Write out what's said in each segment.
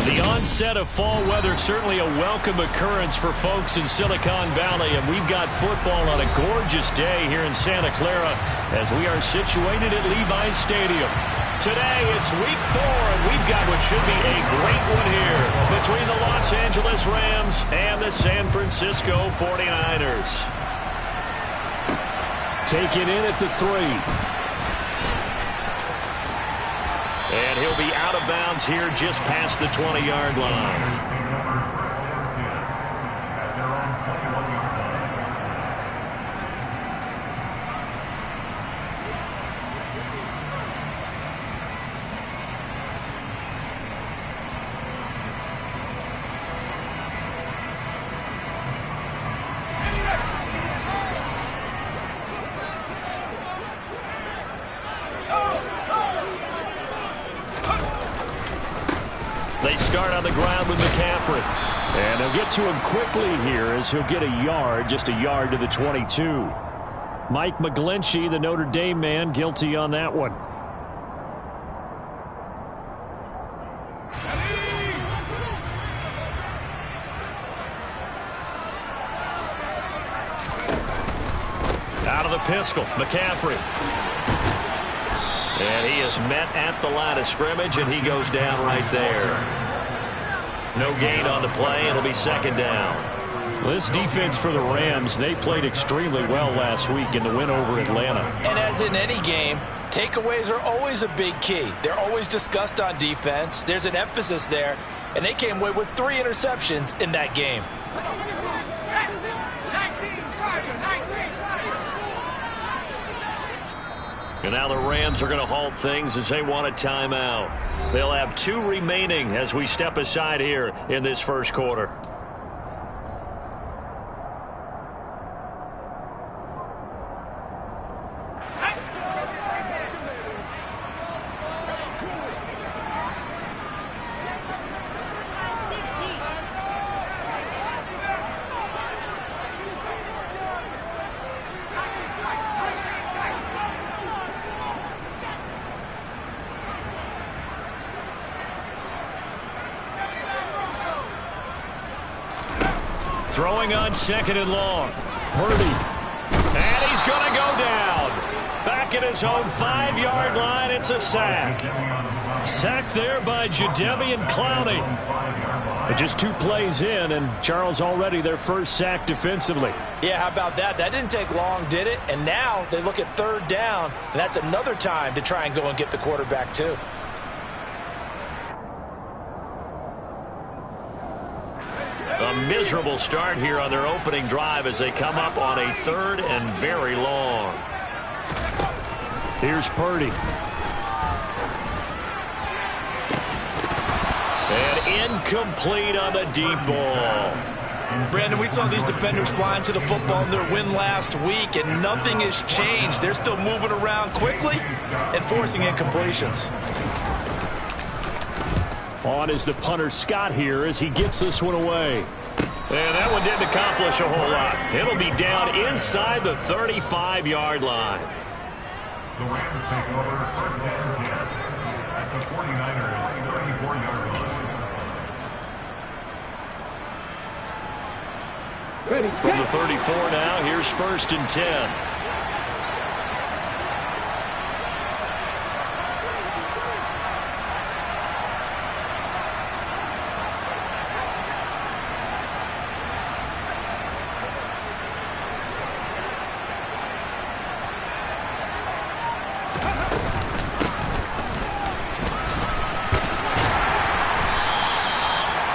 The onset of fall weather, certainly a welcome occurrence for folks in Silicon Valley, and we've got football on a gorgeous day here in Santa Clara as we are situated at Levi's Stadium. Today, it's week 4, and we've got what should be a great one here between the Los Angeles Rams and the San Francisco 49ers. Taken in at the 3. And he'll be out of bounds here just past the 20-yard line. They start on the ground with McCaffrey. And they'll get to him quickly here as he'll get a yard, just a yard to the 22. Mike McGlinchey, the Notre Dame man, guilty on that one. Out of the pistol, McCaffrey. And he is met at the line of scrimmage, and he goes down right there. No gain on the play. It'll be second down. Well, this defense for the Rams, they played extremely well last week in the win over Atlanta. And as in any game, takeaways are always a big key. They're always discussed on defense. There's an emphasis there, and they came away with 3 interceptions in that game. And now the Rams are going to halt things as they want a timeout. They'll have 2 remaining as we step aside here in this first quarter. Throwing on second and long. Purdy. And he's going to go down. Back at his own 5-yard line. It's a sack. Sacked there by Jadeveon Clowney. But just 2 plays in, and Charles already their first sack defensively. Yeah, how about that? That didn't take long, did it? And now they look at 3rd down, and that's another time to try and go and get the quarterback too. A miserable start here on their opening drive as they come up on a 3rd and very long. Here's Purdy. And incomplete on the deep ball. Brandon, we saw these defenders flying to the football in their win last week, and nothing has changed. They're still moving around quickly and forcing incompletions. On is the punter Scott here as he gets this one away. And that one didn't accomplish a whole lot. It'll be down inside the 35-yard line. The Rams take over first and 10 at the 49ers 34-yard line. Ready. From the 34 now, here's 1st and 10.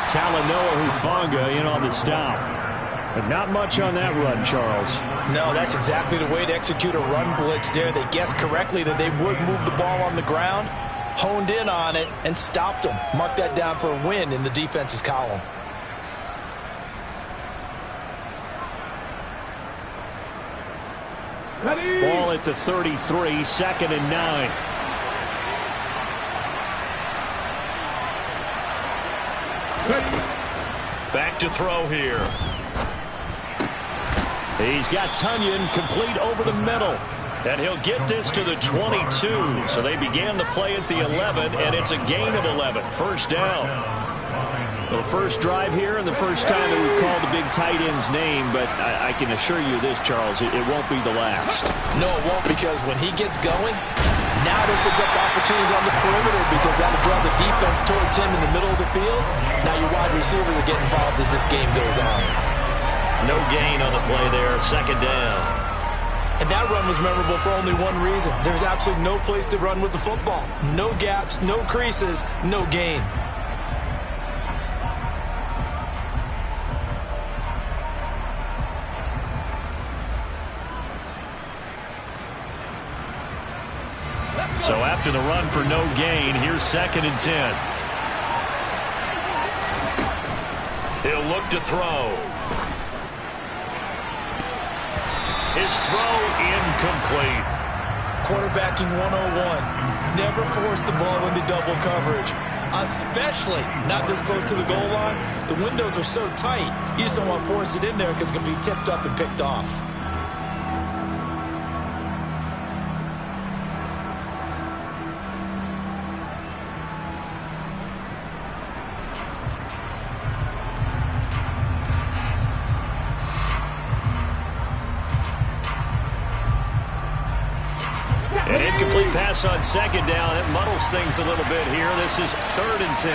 Talanoa Hufanga in on the stop. But not much on that run, Charles. No, that's exactly the way to execute a run blitz there. They guessed correctly that they would move the ball on the ground, honed in on it, and stopped them. Mark that down for a win in the defense's column. Ready. Ball at the 33, 2nd and 9. Back to throw here. He's got Tunyon complete over the middle. And he'll get this to the 22. So they began the play at the 11, and it's a gain of 11. First down. Well, first drive here and the first time that we've called the big tight end's name, but I can assure you this, Charles, it won't be the last. No, it won't, because when he gets going, now it opens up opportunities on the perimeter, because that'll draw the defense towards him in the middle of the field. Now your wide receivers are getting involved as this game goes on. No gain on the play there, second down. And that run was memorable for only one reason. There's absolutely no place to run with the football. No gaps, no creases, no gain. So after the run for no gain, here's 2nd and 10. He'll look to throw. His throw incomplete. Quarterbacking 101. Never force the ball into double coverage, especially not this close to the goal line. The windows are so tight, you just don't want to force it in there because it can be tipped up and picked off. An incomplete pass on 2nd down. It muddles things a little bit here. This is 3rd and 10.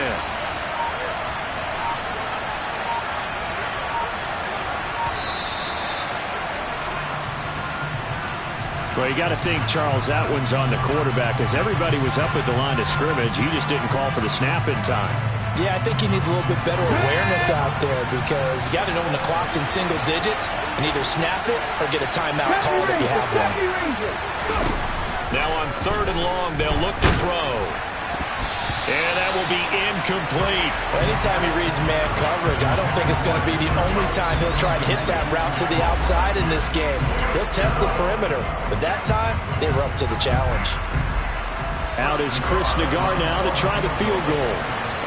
Well, you got to think, Charles, that one's on the quarterback, as everybody was up at the line of scrimmage. He just didn't call for the snap in time. Yeah, I think he needs a little bit better awareness out there, because you got to know when the clock's in single digits and either snap it or get a timeout called if you have one. Now on 3rd and long, they'll look to throw. And that will be incomplete. Well, anytime he reads man coverage, I don't think it's going to be the only time he'll try to hit that route to the outside in this game. He'll test the perimeter, but that time, they were up to the challenge. Out is Chris Nagar now to try the field goal.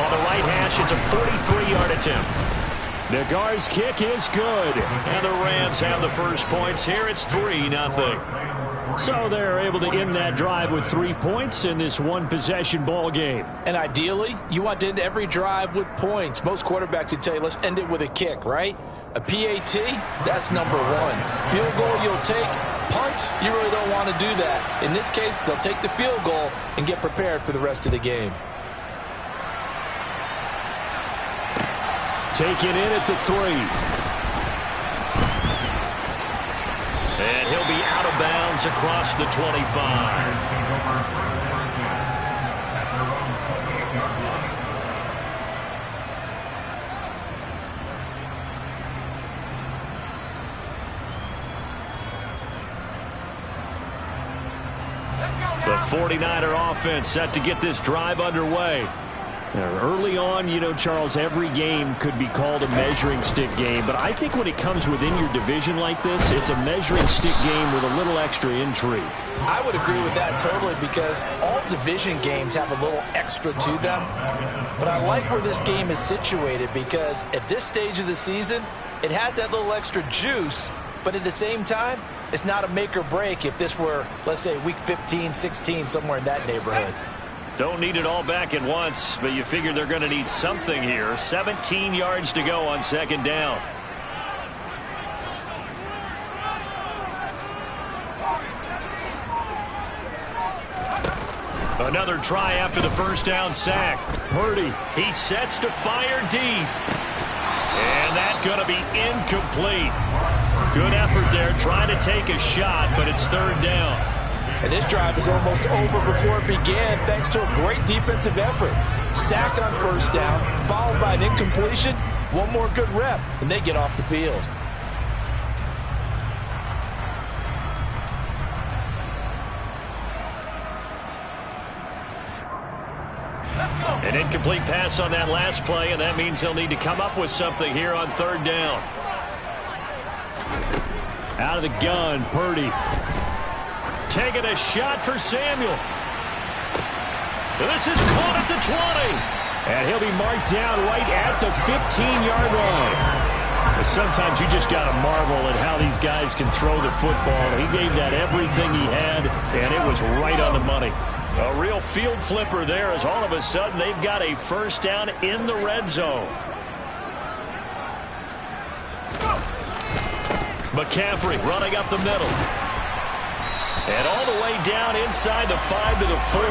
On the right hash, it's a 43-yard attempt. Nagar's kick is good. And the Rams have the first points here. It's 3-0. So they're able to end that drive with 3 points in this one-possession ball game. And ideally, you want to end every drive with points. Most quarterbacks would tell you, let's end it with a kick, right? A PAT, that's number 1. Field goal you'll take. Punts, you really don't want to do that. In this case, they'll take the field goal and get prepared for the rest of the game. Taken in at the 3. And he'll be out of bounds across the 25. The 49er offense set to get this drive underway. Early on, you know, Charles, every game could be called a measuring stick game, but I think when it comes within your division like this, it's a measuring stick game with a little extra intrigue. I would agree with that totally, because all division games have a little extra to them. But I like where this game is situated, because at this stage of the season, it has that little extra juice, but at the same time, it's not a make or break if this were, let's say, week 15, 16, somewhere in that neighborhood. Don't need it all back at once, but you figure they're going to need something here. 17 yards to go on 2nd down. Another try after the first down sack. Purdy, he sets to fire deep. And that's going to be incomplete. Good effort there, trying to take a shot, but it's 3rd down. And this drive is almost over before it began, thanks to a great defensive effort. Sack on first down, followed by an incompletion. One more good rep, and they get off the field. An incomplete pass on that last play, and that means they'll need to come up with something here on 3rd down. Out of the gun, Purdy. Taking a shot for Samuel. This is caught at the 20. And he'll be marked down right at the 15-yard line. Sometimes you just got to marvel at how these guys can throw the football. He gave that everything he had, and it was right on the money. A real field flipper there, as all of a sudden they've got a first down in the red zone. McCaffrey running up the middle. And all the way down inside the 5 to the 4.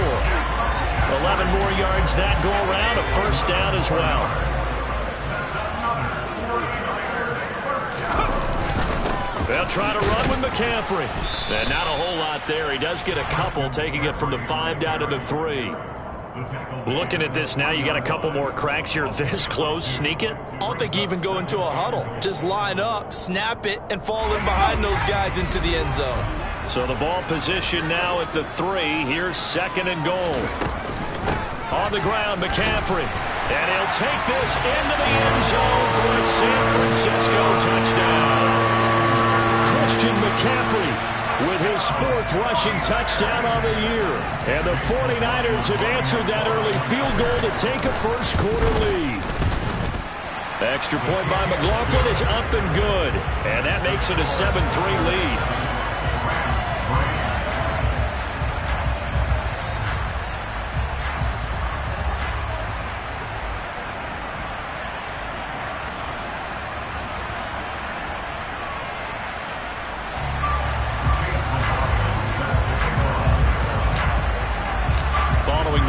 11 more yards that go around, a first down as well. They'll try to run with McCaffrey. And not a whole lot there. He does get a couple, taking it from the 5 down to the 3. Looking at this now, you got a couple more cracks here this close. Sneak it. I don't think you even go into a huddle. Just line up, snap it, and fall in behind those guys into the end zone. So the ball position now at the 3. Here's 2nd and goal. On the ground, McCaffrey. And he'll take this into the end zone for a San Francisco touchdown. Christian McCaffrey with his 4th rushing touchdown on the year. And the 49ers have answered that early field goal to take a first-quarter lead. Extra point by McLaughlin is up and good. And that makes it a 7-3 lead.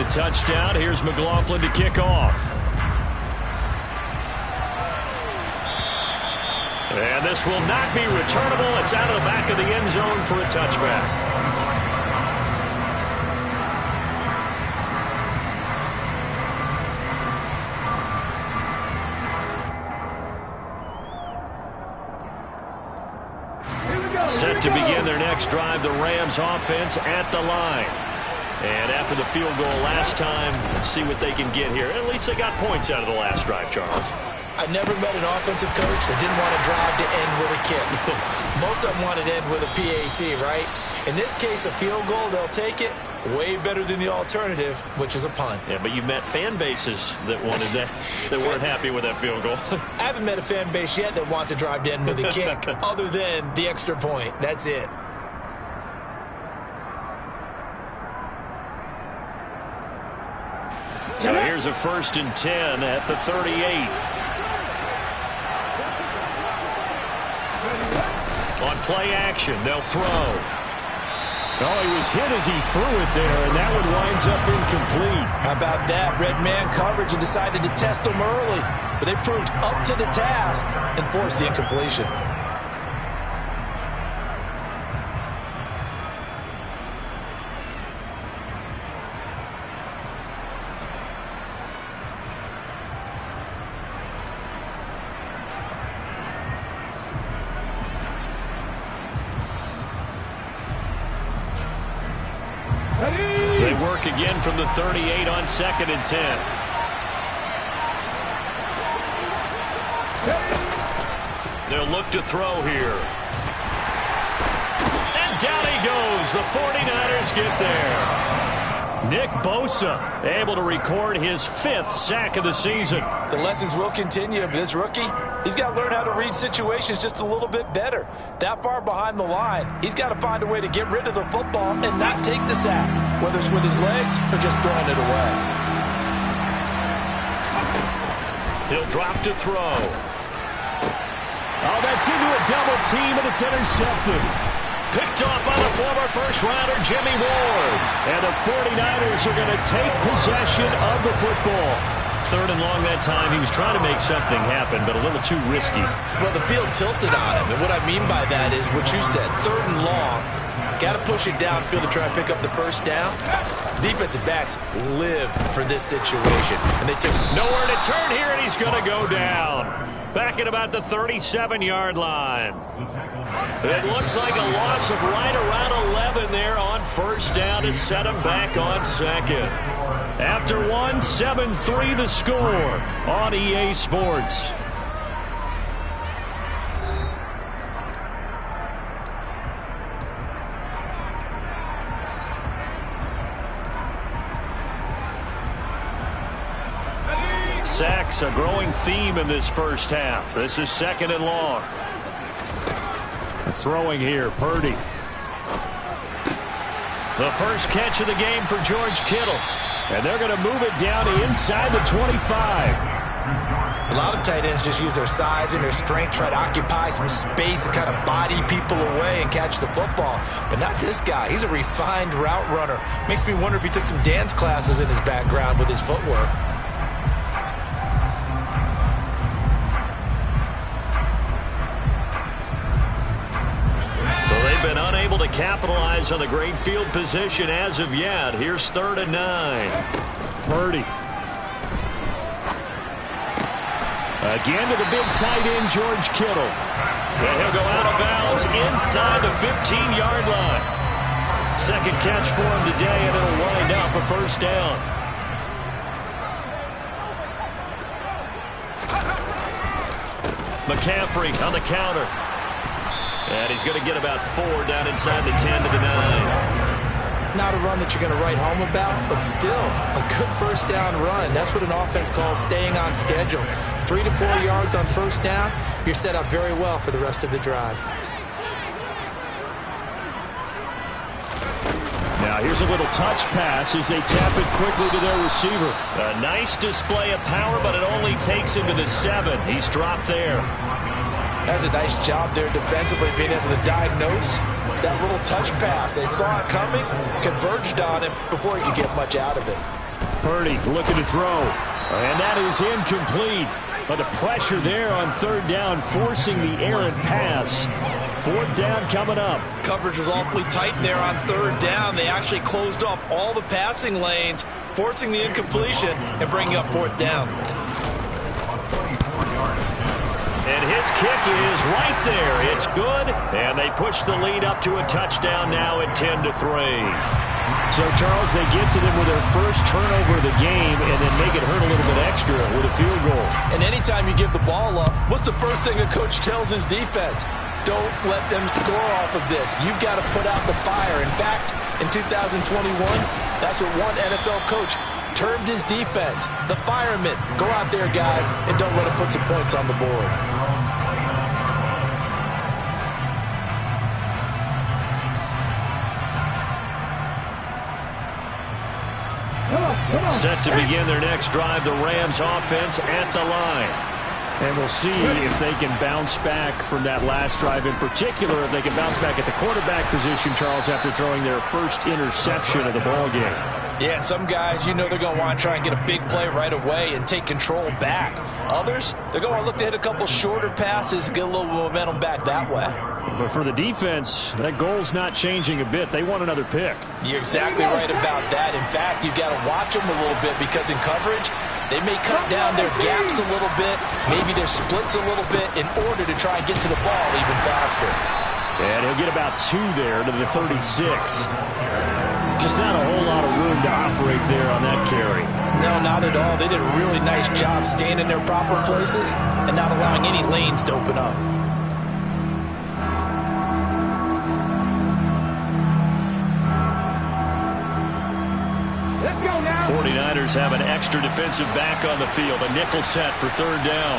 Touchdown. Here's McLaughlin to kick off. And this will not be returnable. It's out of the back of the end zone for a touchback. Set to begin their next drive, the Rams offense at the line. And after the field goal last time, let's see what they can get here. At least they got points out of the last drive, Charles. I never met an offensive coach that didn't want to drive to end with a kick. Most of them wanted to end with a PAT, right? In this case, a field goal, they'll take it. Way better than the alternative, which is a punt. Yeah, but you've met fan bases that wanted that, that weren't happy with that field goal. I haven't met a fan base yet that wants to drive to end with a kick, other than the extra point. That's it. So here's a 1st and 10 at the 38. On play action, they'll throw. Oh, he was hit as he threw it there, and that one winds up incomplete. How about that? Red man coverage and decided to test them early. But they proved up to the task and forced the incompletion. They work again from the 38 on 2nd and 10. They'll look to throw here. And down he goes. The 49ers get there. Nick Bosa able to record his 5th sack of the season. The lessons will continue, but this rookie, he's got to learn how to read situations just a little bit better. That far behind the line, he's got to find a way to get rid of the football and not take the sack, whether it's with his legs or just throwing it away. He'll drop to throw. Oh, that's into a double team, and it's intercepted. Picked off by the former first-rounder Jimmy Ward. And the 49ers are going to take possession of the football. 3rd and long that time. He was trying to make something happen, but a little too risky. Well, the field tilted on him, and what I mean by that is what you said. 3rd and long, got to push it downfield to try and pick up the first down. Defensive backs live for this situation, and they took nowhere to turn here, and he's going to go down. Back at about the 37-yard line. It looks like a loss of right around 11 there on 1st down to set him back on 2nd. After 1, 7-3 the score on EA Sports. Sacks, a growing theme in this first half. This is 2nd and long. Throwing here, Purdy. The first catch of the game for George Kittle. And they're going to move it down to inside the 25. A lot of tight ends just use their size and their strength, try to occupy some space and kind of body people away and catch the football. But not this guy. He's a refined route runner. Makes me wonder if he took some dance classes in his background with his footwork. Been unable to capitalize on the great field position as of yet. Here's 3rd and 9. Purdy. Again to the big tight end, George Kittle. And he'll go out of bounds inside the 15-yard line. Second catch for him today, and it'll wind up a 1st down. McCaffrey on the counter. And he's going to get about 4 down inside the 10 to the 9. Not a run that you're going to write home about, but still a good 1st down run. That's what an offense calls staying on schedule. 3 to 4 yards on 1st down, you're set up very well for the rest of the drive. Now here's a little touch pass as they tap it quickly to their receiver. A nice display of power, but it only takes him to the 7. He's dropped there. That's a nice job there defensively, being able to diagnose that little touch pass. They saw it coming, converged on it before he could get much out of it. Purdy looking to throw, and that is incomplete. But the pressure there on 3rd down, forcing the errant pass. 4th down coming up. Coverage was awfully tight there on 3rd down. They actually closed off all the passing lanes, forcing the incompletion and bringing up 4th down. And his kick is right there. It's good. And they push the lead up to a touchdown now at 10 to 3. So, Charles, they get to them with their first turnover of the game and then make it hurt a little bit extra with a field goal. And anytime you give the ball up, what's the first thing a coach tells his defense? Don't let them score off of this. You've got to put out the fire. In fact, in 2021, that's what one NFL coach termed his defense. The firemen. Go out there, guys, and don't let them put some points on the board. Set to begin their next drive, the Rams offense at the line. And we'll see if they can bounce back from that last drive, in particular if they can bounce back at the quarterback position, Charles, after throwing their first interception of the ball game. Yeah, and some guys, you know they're going to want to try and get a big play right away and take control back. Others, they're going to look to hit a couple shorter passes, get a little momentum back that way. But for the defense, that goal's not changing a bit. They want another pick. You're exactly right about that. In fact, you've got to watch them a little bit because in coverage, they may cut down their gaps a little bit, maybe their splits a little bit in order to try and get to the ball even faster. And he'll get about 2 there to the 36. Just not a whole lot of room to operate there on that carry. No, not at all. They did a really nice job staying in their proper places and not allowing any lanes to open up. 49ers have an extra defensive back on the field. A nickel set for 3rd down.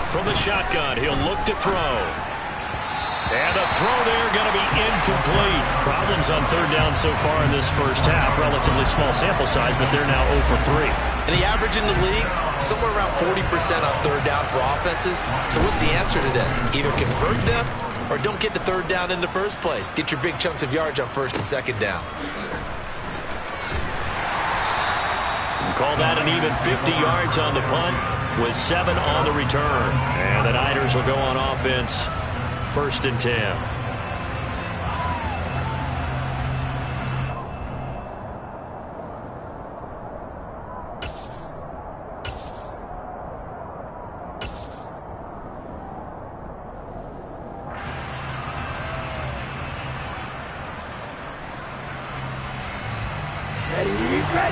From the shotgun, he'll look to throw. And a throw there going to be incomplete. Problems on 3rd down so far in this first half. Relatively small sample size, but they're now 0 for 3. And the average in the league, somewhere around 40% on 3rd down for offenses. So what's the answer to this? Either convert them or don't get to 3rd down in the first place. Get your big chunks of yards on 1st and 2nd down. Call that an even 50 yards on the punt with 7 on the return. And the Niners will go on offense, 1st and 10.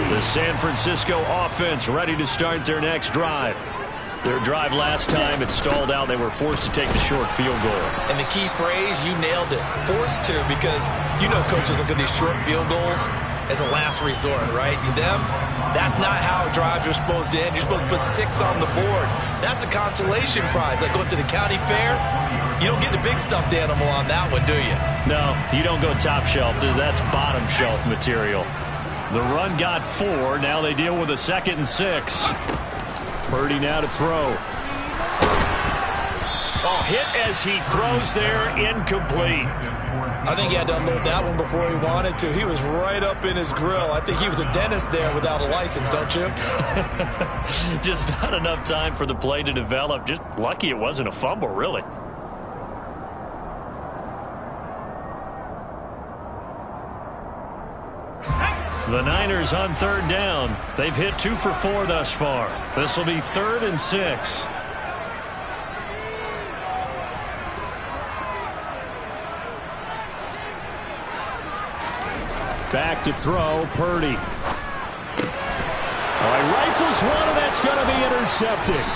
The San Francisco offense ready to start their next drive. Their drive last time, it stalled out. They were forced to take the short field goal. And the key phrase, you nailed it. Forced to, because you know coaches look at these short field goals as a last resort, right? To them, that's not how drives are supposed to end. You're supposed to put 6 on the board. That's a consolation prize. Like going to the county fair, you don't get the big stuffed animal on that one, do you? No, you don't go top shelf. That's bottom shelf material. The run got 4. Now they deal with a 2nd and 6. Purdy now to throw. Oh, hit as he throws there, incomplete. I think he had to unload that one before he wanted to. He was right up in his grill. I think he was a dentist there without a license, don't you? Just not enough time for the play to develop. Just lucky it wasn't a fumble, really. The Niners on third down. They've hit 2 for 4 thus far. This will be 3rd and 6. Back to throw, Purdy. All right, rifles one, and that's going to be intercepted.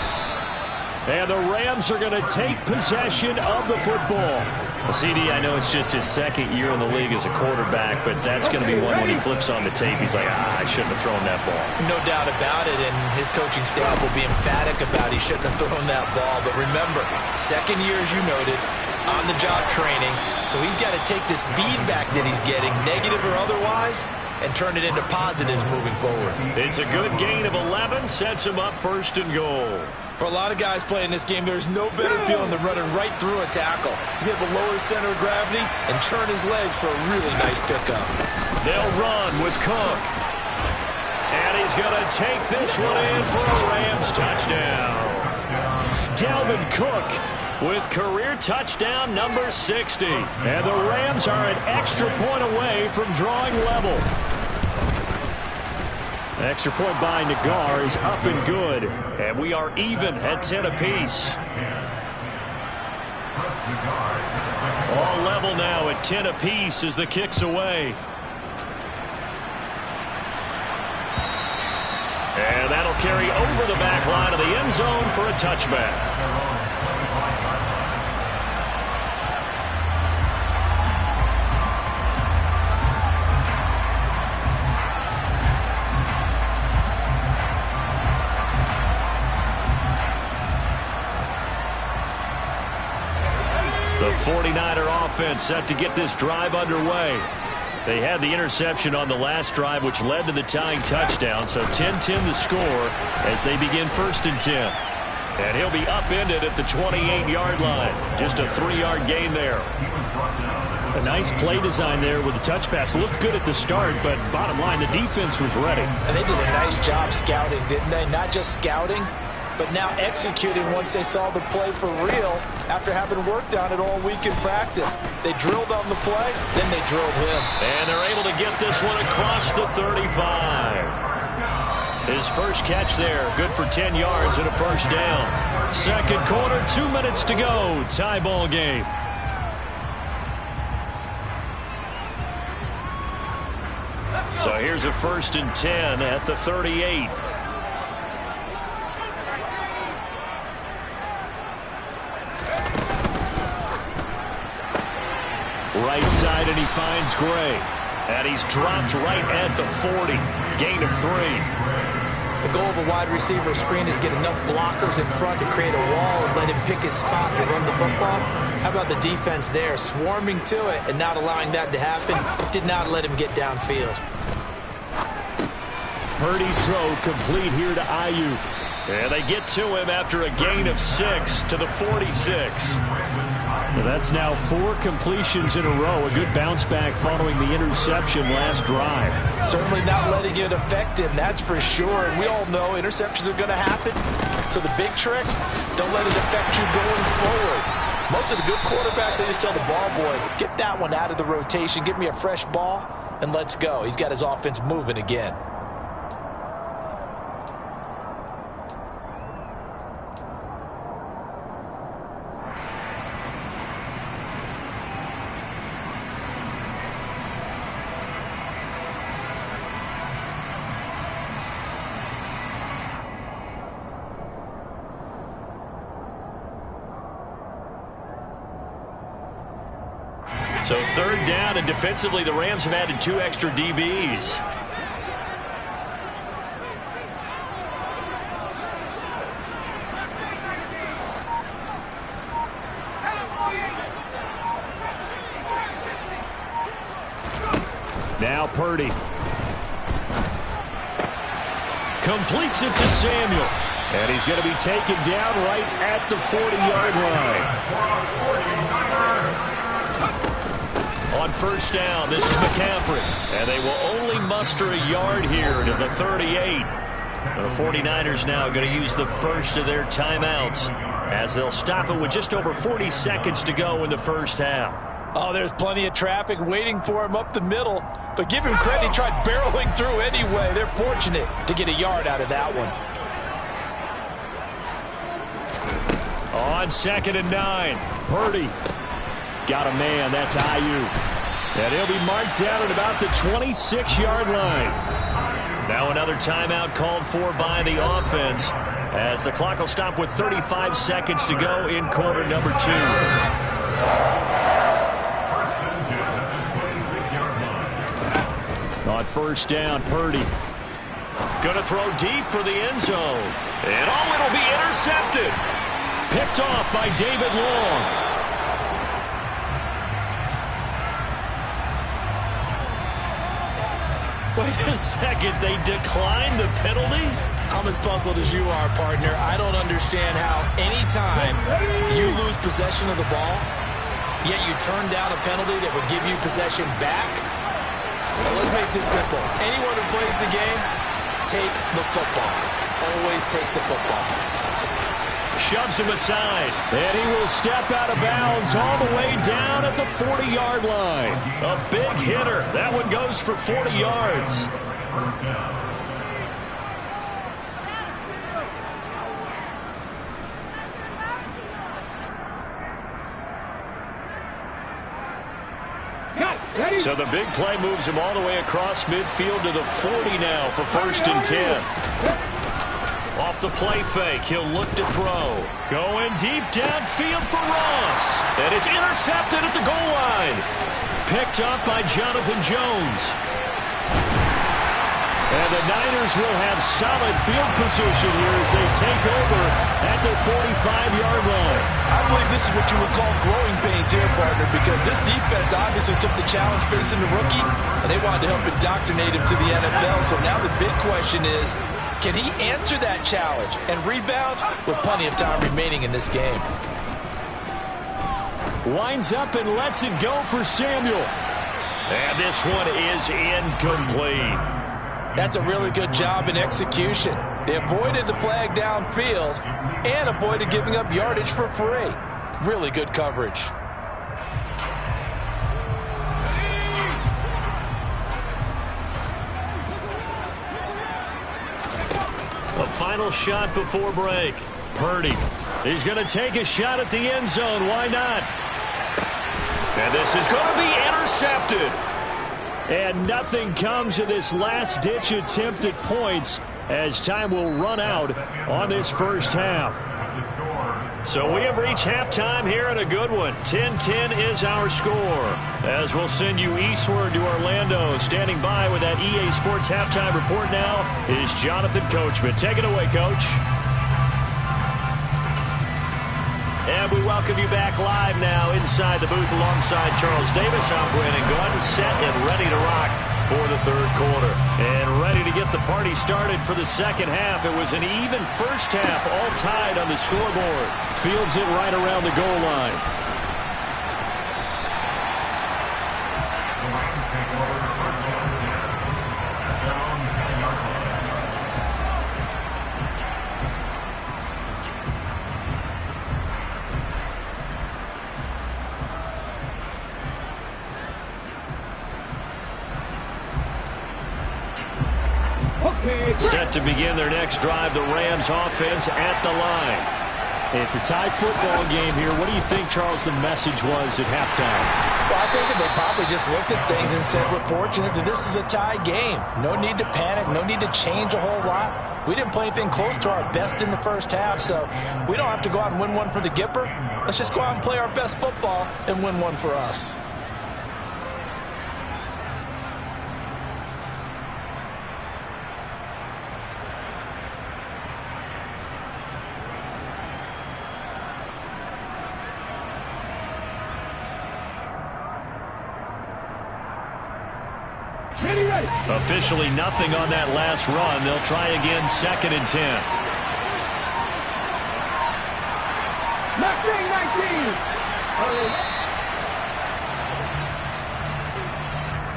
And the Rams are going to take possession of the football. Well, CD, I know it's just his 2nd year in the league as a quarterback, but that's going to be one when he flips on the tape. He's like, I shouldn't have thrown that ball. No doubt about it, and his coaching staff will be emphatic about he shouldn't have thrown that ball. But remember, 2nd year, as you noted, on-the-job training, so he's got to take this feedback that he's getting, negative or otherwise, and turn it into positives moving forward. It's a good gain of 11, sets him up 1st and goal. For a lot of guys playing this game, there's no better feeling than running right through a tackle. He's able to lower his center of gravity and churn his legs for a really nice pickup. They'll run with Cook. And he's going to take this one in for a Rams touchdown. Dalvin Cook with career touchdown number 60. And the Rams are an extra point away from drawing level. Extra point by Nagar is up and good. And we are even at 10 apiece. All level now at 10 apiece as the kick's away. And that'll carry over the back line of the end zone for a touchback. The 49er offense set to get this drive underway. They had the interception on the last drive, which led to the tying touchdown. So 10-10 the score as they begin 1st and 10. And he'll be upended at the 28-yard line. Just a 3-yard gain there. A nice play design there with the touch pass. Looked good at the start, but bottom line, the defense was ready. And they did a nice job scouting, didn't they? Not just scouting, but now executing once they saw the play for real after having worked on it all week in practice. They drilled on the play, then they drilled him. And they're able to get this one across the 35. His first catch there, good for 10 yards and a 1st down. 2nd quarter, 2 minutes to go. Tie ball game. So here's a 1st and 10 at the 38. Right side, and he finds Gray. And he's dropped right at the 40. Gain of 3. The goal of a wide receiver screen is get enough blockers in front to create a wall and let him pick his spot to run the football. How about the defense there, swarming to it and not allowing that to happen? Did not let him get downfield. Purdy's throw complete here to Ayuk. And they get to him after a gain of 6 to the 46. Well, that's now 4 completions in a row. A good bounce back following the interception last drive. Certainly not letting it affect him, that's for sure. And we all know interceptions are going to happen. So the big trick, don't let it affect you going forward. Most of the good quarterbacks, they just tell the ball boy, get that one out of the rotation, give me a fresh ball, and let's go. He's got his offense moving again. So 3rd down, and defensively the Rams have added 2 extra DBs. Now Purdy. Completes it to Samuel. And he's going to be taken down right at the 40-yard line. On first down, this is McCaffrey. And they will only muster a yard here to the 38. The 49ers now going to use the first of their timeouts as they'll stop it with just over 40 seconds to go in the first half. Oh, there's plenty of traffic waiting for him up the middle. But give him credit, he tried barreling through anyway. They're fortunate to get a yard out of that one. On 2nd and 9, Purdy. Got a man, that's Ayuk. And he'll be marked down at about the 26-yard line. Now another timeout called for by the offense as the clock will stop with 35 seconds to go in quarter number 2. On first down, Purdy. Going to throw deep for the end zone. And it'll be intercepted. Picked off by David Long. Wait a second, they declined the penalty? I'm as puzzled as you are, partner. I don't understand how anytime you lose possession of the ball, yet you turn down a penalty that would give you possession back. Now let's make this simple. Anyone who plays the game, take the football. Always take the football. Shoves him aside, and he will step out of bounds all the way down at the 40-yard line. A big hitter. That one goes for 40 yards. So the big play moves him all the way across midfield to the 40 now for 1st and 10. Off the play fake, he'll look to throw. Going deep downfield for Ross. And it's intercepted at the goal line. Picked up by Jonathan Jones. And the Niners will have solid field position here as they take over at the 45-yard line. I believe this is what you would call growing pains here, partner, because this defense obviously took the challenge facing the rookie, and they wanted to help indoctrinate him to the NFL. So now the big question is, can he answer that challenge and rebound with plenty of time remaining in this game? Winds up and lets it go for Samuel. And this one is incomplete. That's a really good job in execution. They avoided the flag downfield and avoided giving up yardage for free. Really good coverage. A final shot before break. Purdy. He's going to take a shot at the end zone. Why not? And this is going to be intercepted. And nothing comes of this last-ditch attempt at points as time will run out on this first half. So we have reached halftime here in a good one. 10-10 is our score. As we'll send you eastward to Orlando. Standing by with that EA Sports halftime report now is Jonathan Coachman. Take it away, Coach. And we welcome you back live now inside the booth alongside Charles Davis. I'm Brandon Gunn, set and ready to rock for the third quarter. And ready to get the party started for the second half. It was an even first half, all tied on the scoreboard. Fields it right around the goal line. Set to begin their next drive, the Rams offense at the line. It's a tie football game here. What do you think, Charles, the message was at halftime? Well, I think that they probably just looked at things and said, we're fortunate that this is a tie game. No need to panic, no need to change a whole lot. We didn't play anything close to our best in the first half, so we don't have to go out and win one for the Gipper. Let's just go out and play our best football and win one for us. Officially nothing on that last run. They'll try again, 2nd and 10.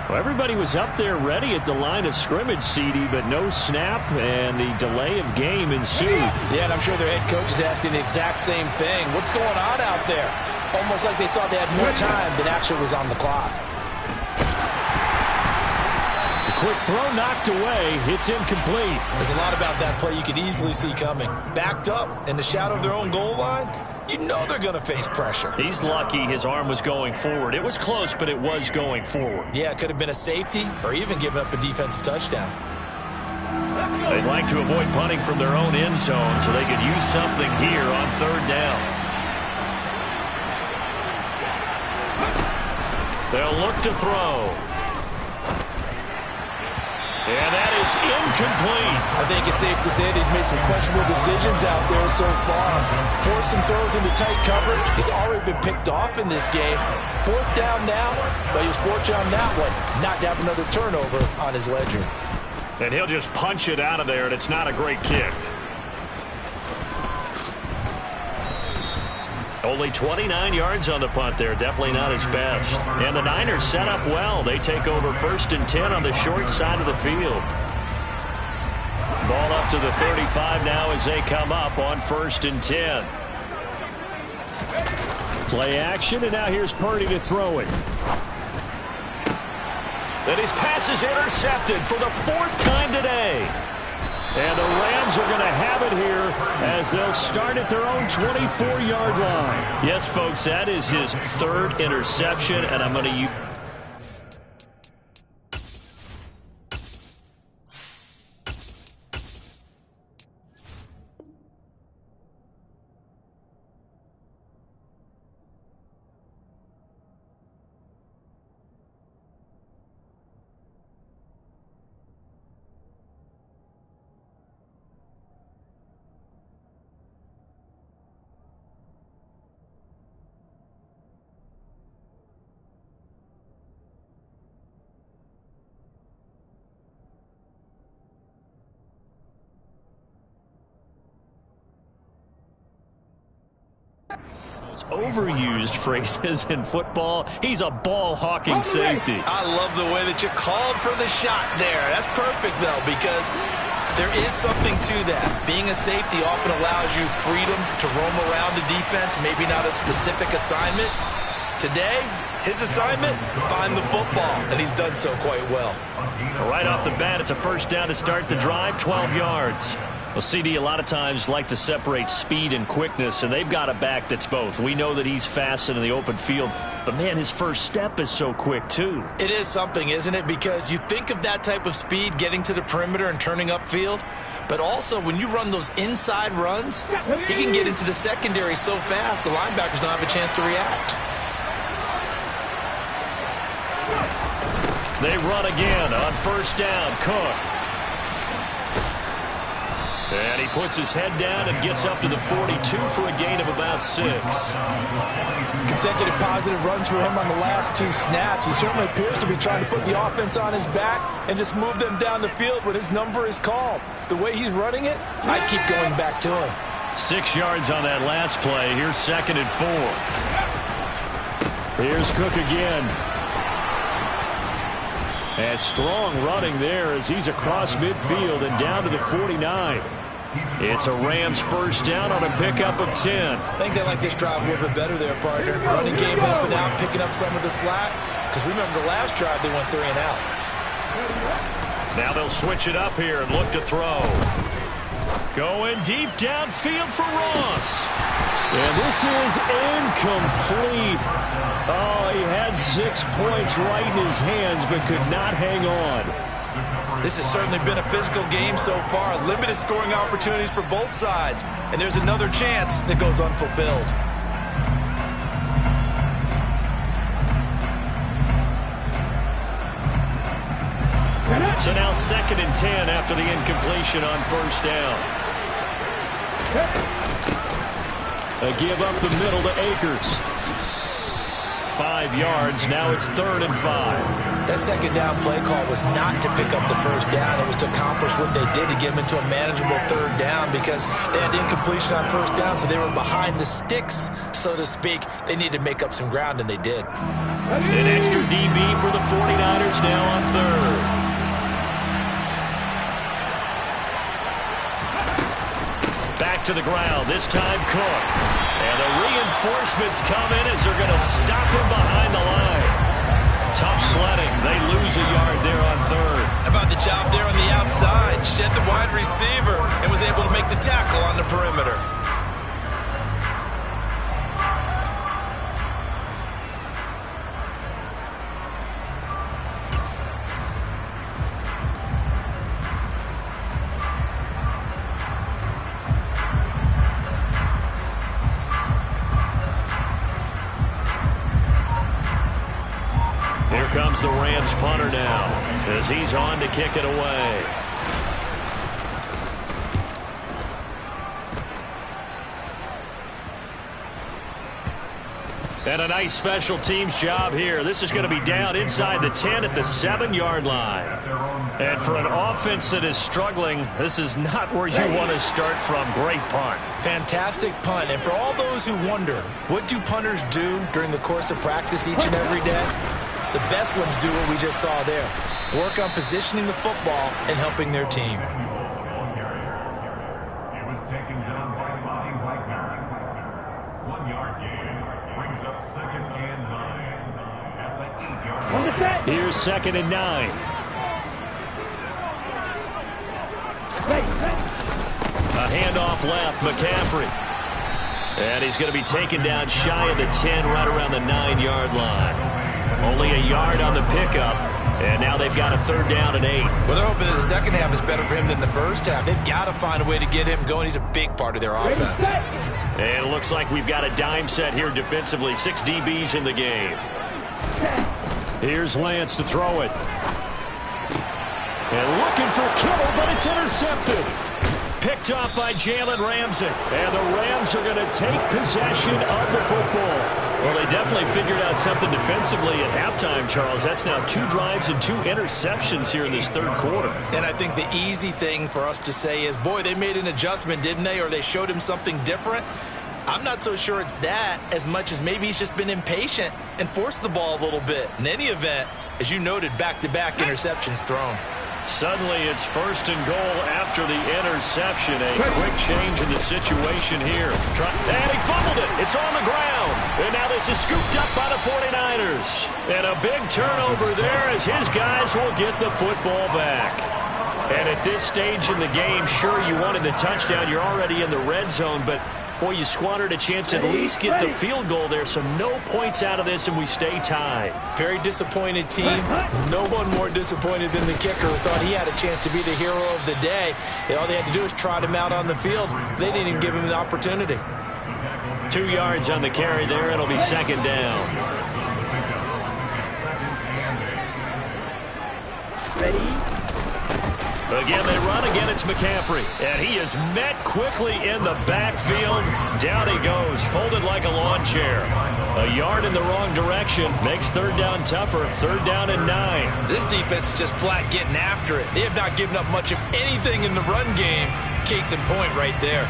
Well, everybody was up there ready at the line of scrimmage, CD, but no snap, and the delay of game ensued. Yeah, and I'm sure their head coach is asking the exact same thing. What's going on out there? Almost like they thought they had more time than actually was on the clock. The quick throw knocked away. It's incomplete. There's a lot about that play you could easily see coming. Backed up in the shadow of their own goal line, you know they're going to face pressure. He's lucky his arm was going forward. It was close, but it was going forward. Yeah, it could have been a safety or even given up a defensive touchdown. They'd like to avoid punting from their own end zone so they could use something here on third down. They'll look to throw. And that is incomplete. I think it's safe to say that he's made some questionable decisions out there so far. Forced some throws into tight coverage. He's already been picked off in this game. Fourth down now, but he was fortunate on that one. Not to have another turnover on his ledger. And he'll just punch it out of there, and it's not a great kick. Only 29 yards on the punt there. Definitely not his best. And the Niners set up well. They take over 1st and 10 on the short side of the field. Ball up to the 35 now as they come up on 1st and 10. Play action, and now here's Purdy to throw it. And his pass is intercepted for the 4th time today. And the Rams are going to have it here as they'll start at their own 24-yard line. Yes, folks, that is his 3rd interception, and I'm going to use... overused phrases in football. He's a ball-hawking safety. I love the way that you called for the shot there. That's perfect, though, because there is something to that. Being a safety often allows you freedom to roam around the defense, maybe not a specific assignment. Today, his assignment, find the football, and he's done so quite well. Right off the bat, it's a 1st down to start the drive, 12 yards. Well, CD, a lot of times like to separate speed and quickness, and they've got a back that's both. We know that he's fast in the open field, but, man, his first step is so quick, too. It is something, isn't it? Because you think of that type of speed getting to the perimeter and turning upfield, but also when you run those inside runs, he can get into the secondary so fast the linebackers don't have a chance to react. They run again on 1st down. Cook. And he puts his head down and gets up to the 42 for a gain of about 6. Consecutive positive runs for him on the last 2 snaps. He certainly appears to be trying to put the offense on his back and just move them down the field when his number is called. The way he's running it, I'd keep going back to him. 6 yards on that last play. Here's 2nd and 4. Here's Cook again. And strong running there as he's across midfield and down to the 49. It's a Rams 1st down on a pickup of 10. I think they like this drive a little bit better there, partner. Running game helping out, picking up some of the slack. Because remember the last drive, they went 3 and out. Now they'll switch it up here and look to throw. Going deep downfield for Ross. And this is incomplete. Oh, he had 6 points right in his hands, but could not hang on. This has certainly been a physical game so far. Limited scoring opportunities for both sides. And there's another chance that goes unfulfilled. So now 2nd and 10 after the incompletion on 1st down. A give up the middle to Akers. 5 yards. Now it's 3rd and 5. That second down play call was not to pick up the first down. It was to accomplish what they did to get them into a manageable 3rd down because they had incompletion on first down, so they were behind the sticks, so to speak. They needed to make up some ground, and they did. An extra DB for the 49ers now on 3rd. Back to the ground, this time Cook. And the reinforcements come in as they're going to stop him behind the line. Tough sledding. They lose a yard there on 3rd. How about the job there on the outside? Shed the wide receiver and was able to make the tackle on the perimeter. Comes the Rams punter now as he's on to kick it away. And a nice special teams job here. This is going to be down inside the 10 at the 7-yard line. And for an offense that is struggling, this is not where you want to start from. Great punt. Fantastic punt. And for all those who wonder, what do punters do during the course of practice each and every day? The best ones do what we just saw there. Work on positioning the football and helping their team. It was taken down by Lonnie Wagner. 1-yard gain brings up 2nd and 9 at the 8-yard line. Here's 2nd and 9. A handoff left, McCaffrey. And he's going to be taken down shy of the 10, right around the 9-yard line. Only a yard on the pickup, and now they've got a 3rd down and 8. Well, they're hoping that the second half is better for him than the first half. They've got to find a way to get him going. He's a big part of their offense. And it looks like we've got a dime set here defensively. 6 DBs in the game. Here's Lance to throw it. And looking for Kittle, but it's intercepted. Picked off by Jalen Ramsey. And the Rams are going to take possession of the football. Well, they definitely figured out something defensively at halftime, Charles. That's now 2 drives and 2 interceptions here in this 3rd quarter. And I think the easy thing for us to say is, boy, they made an adjustment, didn't they? Or they showed him something different. I'm not so sure it's that as much as maybe he's just been impatient and forced the ball a little bit. In any event, as you noted, back-to-back interceptions thrown. Suddenly it's 1st and goal after the interception. A quick change in the situation here. And he fumbled it. It's on the ground. And now this is scooped up by the 49ers. And a big turnover there as his guys will get the football back. And at this stage in the game, sure, you wanted the touchdown. You're already in the red zone, but boy, you squandered a chance to at least get the field goal there, so no points out of this, and we stay tied. Very disappointed team. No one more disappointed than the kicker who thought he had a chance to be the hero of the day. All they had to do was trot him out on the field. They didn't even give him the opportunity. 2 yards on the carry there. It'll be 2nd down. Ready? Again, they run. Again, it's McCaffrey. And he is met quickly in the backfield. Down he goes, folded like a lawn chair. A yard in the wrong direction. Makes 3rd down tougher. 3rd down and 9. This defense is just flat getting after it. They have not given up much of anything in the run game. Case in point right there.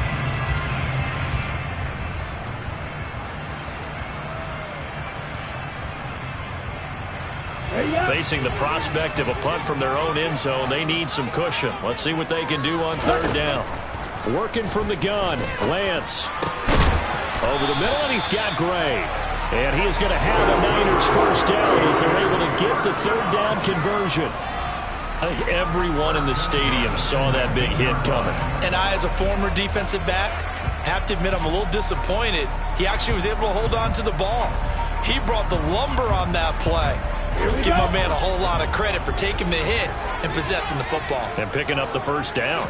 Facing the prospect of a punt from their own end zone, they need some cushion. Let's see what they can do on 3rd down. Working from the gun, Lance. Over the middle, and he's got Gray. And he is going to have a Niners 1st down as they're able to get the 3rd down conversion. I think everyone in the stadium saw that big hit coming. And I, as a former defensive back, have to admit I'm a little disappointed. He actually was able to hold on to the ball. He brought the lumber on that play. Give my man a whole lot of credit for taking the hit and possessing the football. And picking up the 1st down.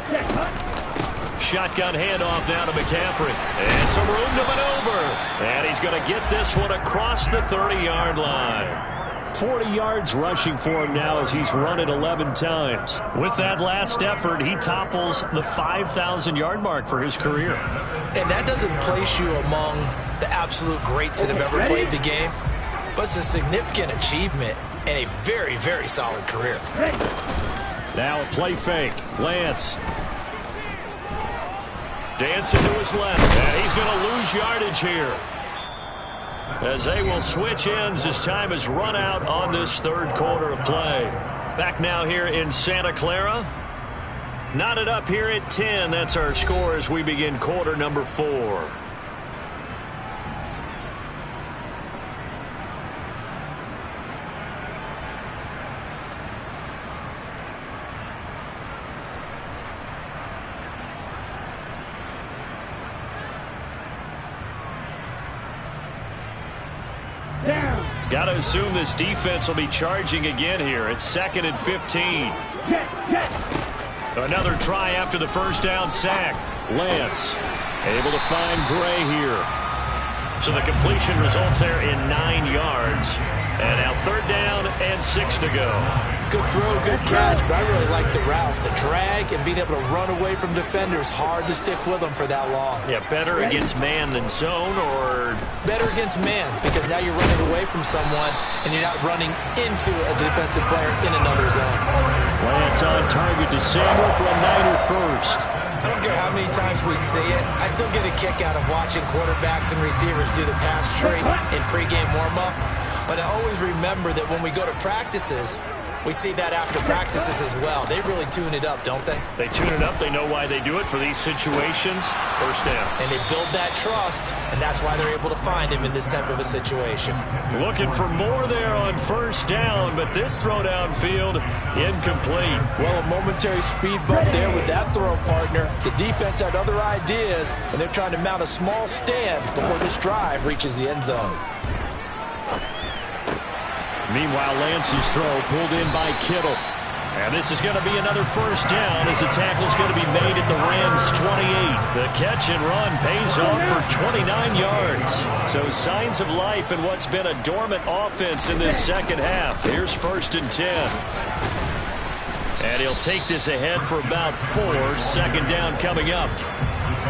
Shotgun handoff now to McCaffrey. And some room to maneuver. And he's going to get this one across the 30-yard line. 40 yards rushing for him now as he's run it 11 times. With that last effort, he topples the 5,000-yard mark for his career. And that doesn't place you among the absolute greats that have ever played the game. but it's a significant achievement and a very, very solid career. Now a play fake. Lance. Dancing to his left. And he's going to lose yardage here, as they will switch ends as time has run out on this third quarter of play. Back now here in Santa Clara. Knotted up here at 10. That's our score as we begin quarter number 4. Got to assume this defense will be charging again here. It's 2nd and 15. Another try after the first down sack. Lance able to find Gray here. So the completion results there in 9 yards. And now 3rd down and 6 to go. Good throw, good catch, but I really like the route. The drag and being able to run away from defenders, hard to stick with them for that long. Yeah, better against man than zone, or? Better against man, because now you're running away from someone and you're not running into a defensive player in another zone. Lance on target to Samuel for a Niner first. I don't care how many times we see it. I still get a kick out of watching quarterbacks and receivers do the pass tree in pregame warm-up. But I always remember that when we go to practices, we see that after practices as well. They really tune it up, don't they? They tune it up. They know why they do it for these situations. First down. And they build that trust, and that's why they're able to find him in this type of a situation. Looking for more there on first down, but this throw downfield incomplete. Well, a momentary speed bump there with that throw partner. The defense had other ideas, and they're trying to mount a small stand before this drive reaches the end zone. Meanwhile, Lance's throw pulled in by Kittle. And this is going to be another first down as the tackle's going to be made at the Rams' 28. The catch and run pays off for 29 yards. So signs of life in what's been a dormant offense in this second half. Here's 1st and 10. And he'll take this ahead for about 4. 2nd down coming up.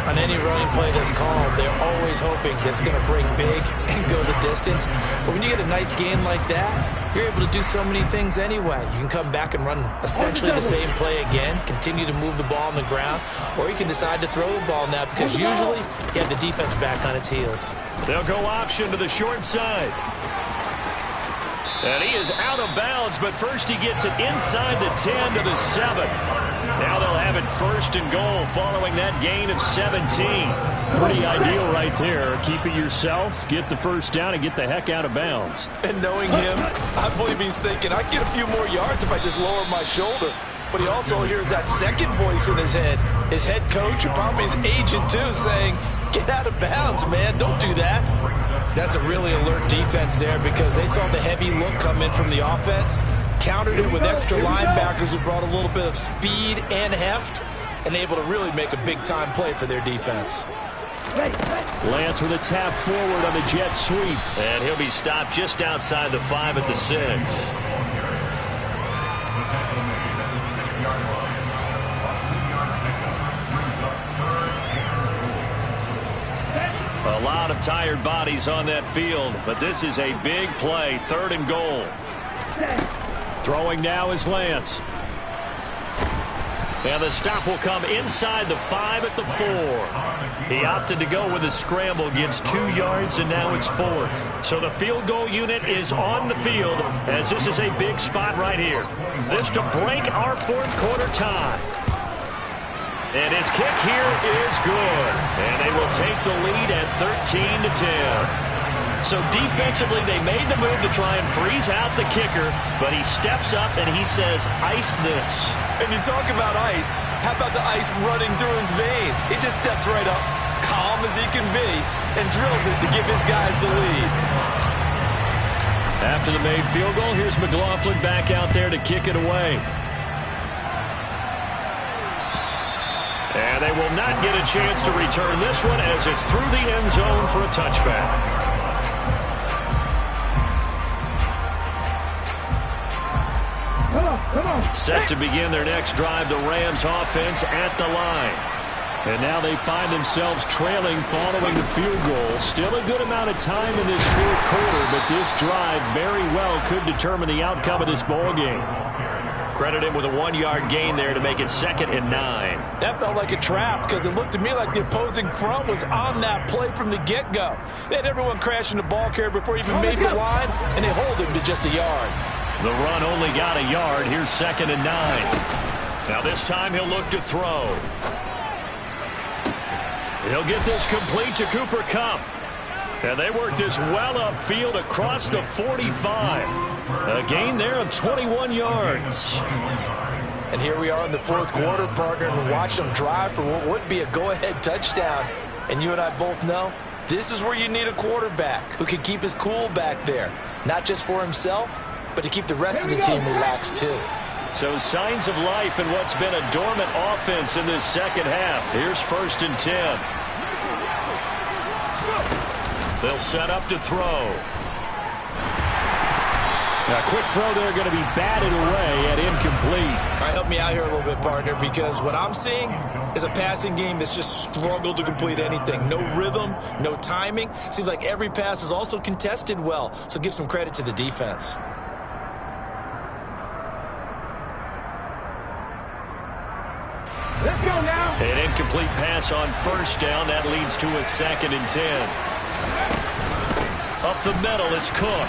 On any running play that's called, they're always hoping that it's going to break big and go the distance. But when you get a nice gain like that, you're able to do so many things anyway. You can come back and run essentially the same play again, continue to move the ball on the ground, or you can decide to throw the ball now because usually you have the defense back on its heels. They'll go option to the short side. And he is out of bounds, but first he gets it inside the 10 to the 7. Now they'll have it 1st and goal following that gain of 17. Pretty ideal right there. Keep it yourself, get the first down, and get the heck out of bounds. And knowing him, I believe he's thinking, I can get a few more yards if I just lower my shoulder. But he also hears that second voice in his head. His head coach and probably his agent, too, saying, get out of bounds, man. Don't do that. That's a really alert defense there because they saw the heavy look come in from the offense, countered it with extra linebackers who brought a little bit of speed and heft, and able to really make a big-time play for their defense. Lance with a tap forward on the jet sweep. And he'll be stopped just outside the 5 at the 6. A lot of tired bodies on that field, but this is a big play. 3rd and goal. Throwing now is Lance. And the stop will come inside the 5 at the 4. He opted to go with a scramble, gets 2 yards, and now it's 4th. So the field goal unit is on the field as this is a big spot right here. This to break our 4th quarter tie. And his kick here is good. And they will take the lead at 13-10. So defensively, they made the move to try and freeze out the kicker, but he steps up and he says, ice this. And you talk about ice. How about the ice running through his veins? He just steps right up, calm as he can be, and drills it to give his guys the lead. After the made field goal, here's McLaughlin back out there to kick it away. And they will not get a chance to return this one as it's through the end zone for a touchback. Set to begin their next drive, the Rams offense at the line. And now they find themselves trailing following the field goal. Still a good amount of time in this fourth quarter, but this drive very well could determine the outcome of this ball game. Credit him with a 1-yard gain there to make it 2nd and 9. That felt like a trap because it looked to me like the opposing front was on that play from the get-go. They had everyone crashing the ball carrier before he even made the line, and they hold him to just a yard. The run only got a yard. Here's 2nd and 9. Now this time he'll look to throw. He'll get this complete to Cooper Kupp. And they work this well upfield across the 45. A gain there of 21 yards. And here we are in the fourth quarter, partner, and watch them drive for what would be a go-ahead touchdown. And you and I both know this is where you need a quarterback who can keep his cool back there. Not just for himself, but to keep the rest of the team relaxed too. So signs of life in what's been a dormant offense in this second half. Here's 1st and 10. They'll set up to throw. Now, quick throw there, going to be batted away at incomplete. All right, help me out here a little bit, partner, because what I'm seeing is a passing game that's just struggled to complete anything. No rhythm, no timing. Seems like every pass is also contested well, so give some credit to the defense. Let's go now. An incomplete pass on 1st down. That leads to a 2nd and 10. Up the middle, it's Cook.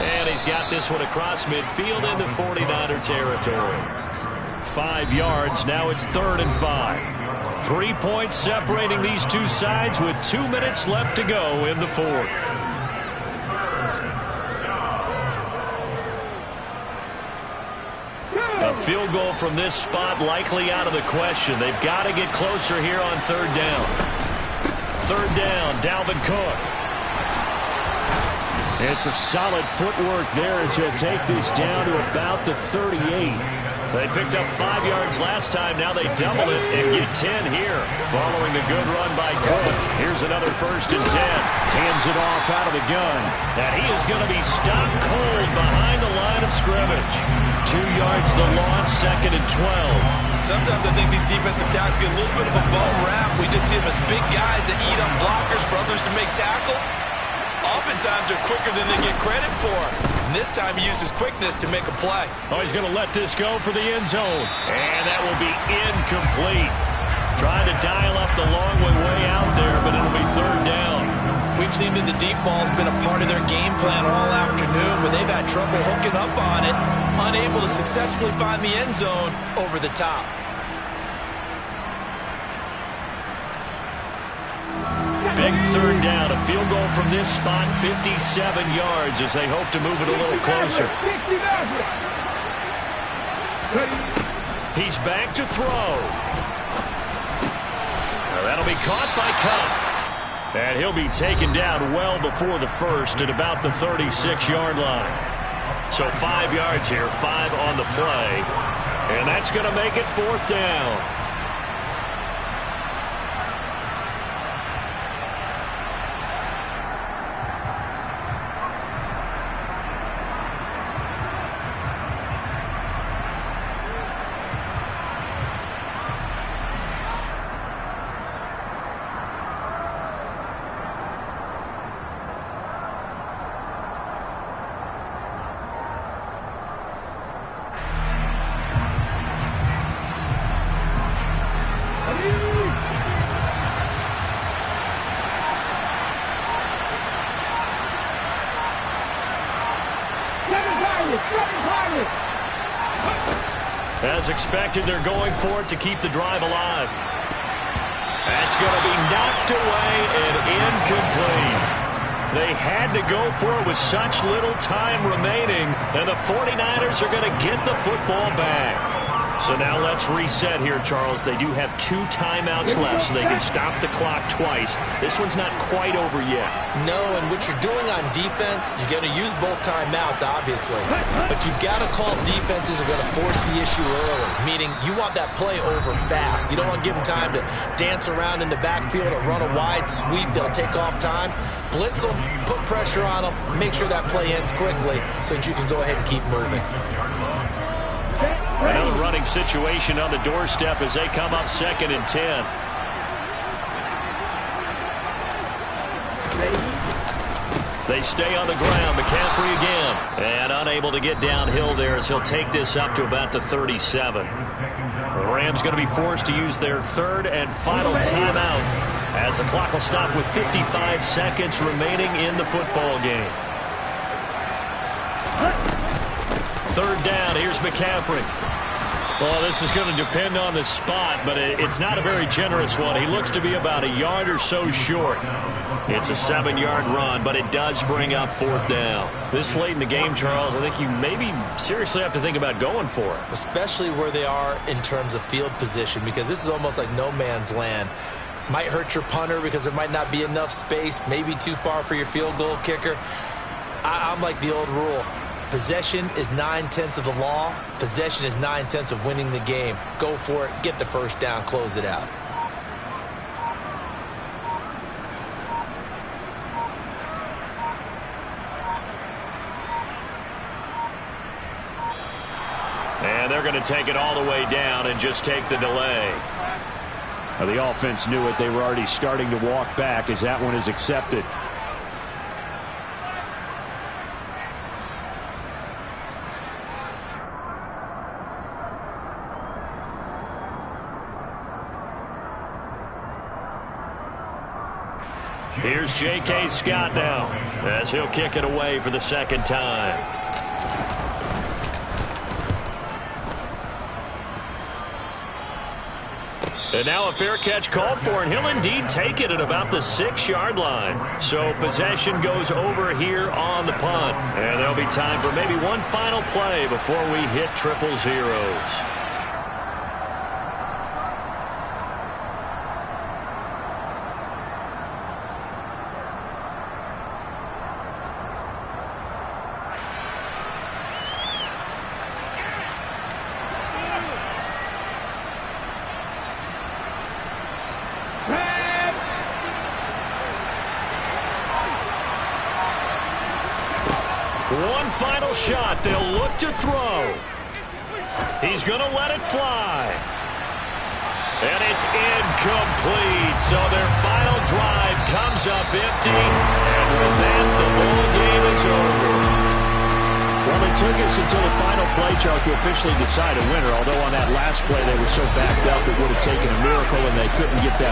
And he's got this one across midfield into 49er territory. 5 yards, now it's 3rd and 5. 3 points separating these two sides with 2 minutes left to go in the fourth. A field goal from this spot likely out of the question. They've got to get closer here on 3rd down. 3rd down, Dalvin Cook. It's a solid footwork there as he'll take this down to about the 38. They picked up 5 yards last time. Now they double it and get 10 here. Following a good run by Cook. Here's another 1st and 10. Hands it off out of the gun. And he is going to be stopped cold behind the line of scrimmage. 2 yards the loss, 2nd and 12. Sometimes I think these defensive tackles get a little bit of a bum rap. We just see them as big guys that eat up blockers for others to make tackles. Oftentimes they're quicker than they get credit for. And this time he used his quickness to make a play. Oh, he's going to let this go for the end zone. And that will be incomplete. Trying to dial up the long way out there, but it'll be 3rd down. We've seen that the deep ball has been a part of their game plan all afternoon, but they've had trouble hooking up on it, unable to successfully find the end zone over the top. Big 3rd down, a field goal from this spot, 57 yards as they hope to move it a little closer. He's back to throw. Now that'll be caught by Kupp. And he'll be taken down well before the first at about the 36-yard line. So 5 yards here, 5 on the play. And that's going to make it 4th down. As expected, they're going for it to keep the drive alive. That's going to be knocked away and incomplete. They had to go for it with such little time remaining, and the 49ers are going to get the football back. So now let's reset here, Charles. They do have 2 timeouts left, so they can stop the clock twice. This one's not quite over yet. No, and what you're doing on defense, you're going to use both timeouts, obviously. But you've got to call defenses are going to force the issue early, meaning you want that play over fast. You don't want to give them time to dance around in the backfield or run a wide sweep that'll take off time. Blitz them, put pressure on them, make sure that play ends quickly so that you can go ahead and keep moving. Another running situation on the doorstep as they come up 2nd and 10. They stay on the ground. McCaffrey again. And unable to get downhill there as he'll take this up to about the 37. The Rams going to be forced to use their 3rd and final timeout as the clock will stop with 55 seconds remaining in the football game. 3rd down. Here's McCaffrey. Well, this is going to depend on the spot, but it's not a very generous one. He looks to be about a yard or so short. It's a 7-yard run, but it does bring up 4th down. This late in the game, Charles, I think you maybe seriously have to think about going for it. Especially where they are in terms of field position, because this is almost like no man's land. Might hurt your punter because there might not be enough space, maybe too far for your field goal kicker. I'm like the old rule. Possession is 9/10 of the law. Possession is 9/10 of winning the game. Go for it. Get the 1st down. Close it out. And they're going to take it all the way down and just take the delay. Well, the offense knew it. They were already starting to walk back as that one is accepted. Here's J.K. Scott now as he'll kick it away for the 2nd time. And now a fair catch called for, and he'll indeed take it at about the 6-yard line. So possession goes over here on the punt. And there'll be time for maybe one final play before we hit 000. One final shot. They'll look to throw. He's going to let it fly. And it's incomplete. So their final drive comes up empty. And with that, the ball game is over. Well, it took us until the final play, Charles, to officially decide a winner. Although on that last play they were so backed up it would have taken a miracle and they couldn't get that.